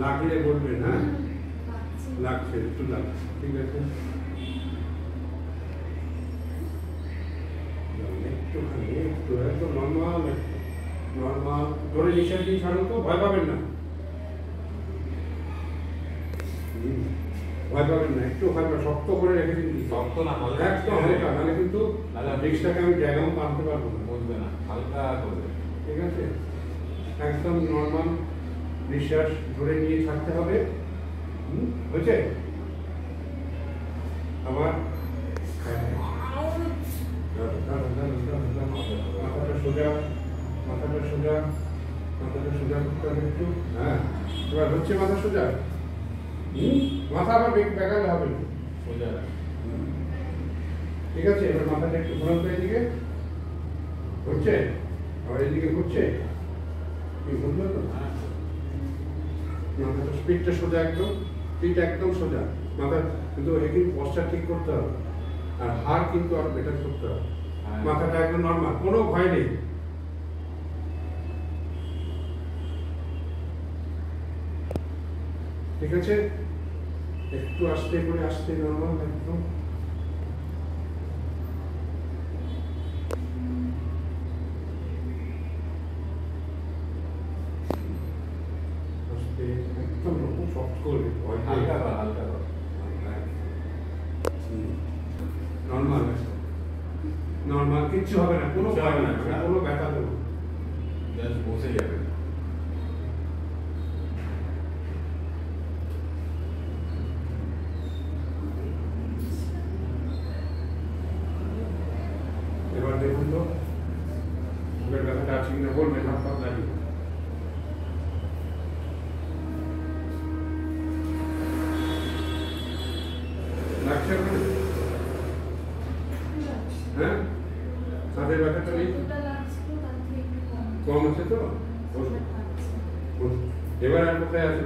লাগলে বলবেন, হ্যাঁ? লাগছে, একটু লাগছে, ঠিক আছে। একটুখানি, একটু একদম নর্মাল, নর্মাল ধরে নিঃশ্বাস দিয়ে ছাড়ুন তো, ভয় পাবেন না, ভয় পাবেন না, একটু ভয় পাবেন, শক্ত করে রেখে দিন। শক্ত না, একদম হালকা, নাহলে কিন্তু ব্রিক্সটাকে আমি জায়গাও টানতে পারবো না। বুঝবে না, হালকা করবে, ঠিক আছে। একদম নর্মাল নিঃশ্বাস ধরে নিয়ে ছাড়তে হবে। হয়েছে? আবার মাথাটা সোজা, মাথাটা সোজা, মাথাটা সোজা করতে হবে একটু। হ্যাঁ, এবার হচ্ছে মাথা সোজা। মাথা আবার বেঁকালে হবে সোজা। ঠিক আছে। এবার মাথাটা একটু ঘোরান তো এদিকে, হচ্ছে, আবার এদিকে ঘুরছে, কি ঘুরলো তো? মাথাটা পিঠটা সোজা, একদম পিঠ একদম সোজা, মাথা কিন্তু এখানে পশ্চাৎ ঠিক করতে হবে, আর হাড় কিন্তু আর বেটার করতে হবে। মাথাটা একদম নর্মাল, কোনো ভয় নেই। ঠিক আছে, একটু আস্তে করে, আস্তে নর্মাল একদম। আস্তে একদম শক্ত করে, হালকা কর, হালকা কর। নর্মাল, নর্মাল, কিচ্ছু হবে না, কোনো ভয় না, কোনো ব্যথা দেবো, জাস্ট বসে যাবে। এবার দেখুন তো বুকের ব্যথাটা আছে কিনা, বলবেন হাত পা দাঁড়িয়ে। লাগছে আপনাদের? হ্যাঁ, হাতের ব্যথাটা নেই, কম আছে তো? এবার আর কোথায় আছে?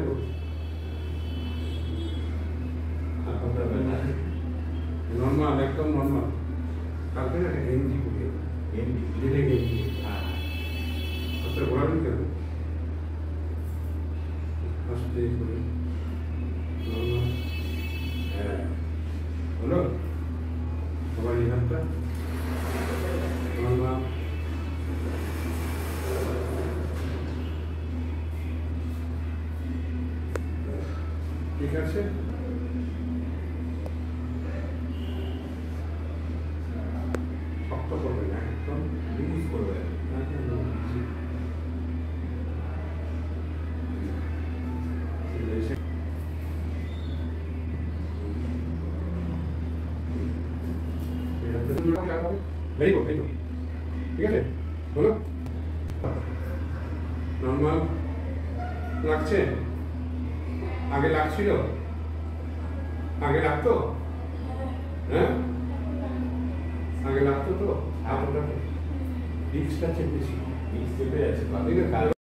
নর্মাল, একদম নর্মাল। কালকে না একটা গেঞ্জি পরে, গেঞ্জি, ঢিলে গেঞ্জি, হ্যাঁ, হাতটা ঘোরাবেন কেন? আস্তে করে নর্মাল। হ্যাঁ, হলো। আবার এই হাতটা নর্মাল। ঠিক আছে। শক্ত করবে না, একদম ইউজ করবে। Very good, very good. ঠিক আছে, হলো। নর্মাল লাগছে? আগে লাগছিল? আগে লাগতো? হ্যাঁ, আগে লাগতো তো? আপনার রিক্সটা চেপেছি, চেপে যাচ্ছে। ঠিক আছে।